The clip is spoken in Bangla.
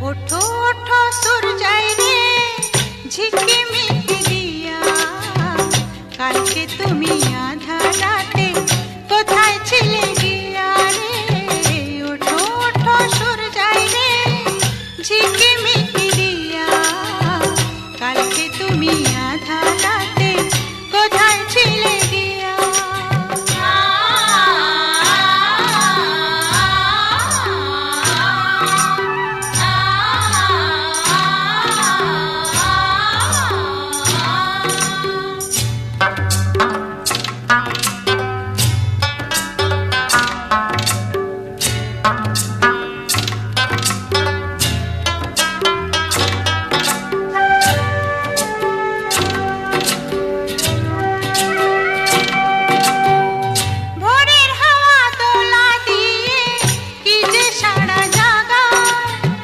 ওঠো ওঠো সূর্যাই রে ঝিকিমিকি দিয়া, কালকে তুমি আধা রাতে কোথায় ছিলে গিয়া রে? ওঠো ওঠো সূর্যাই রে ঝিকিমিকি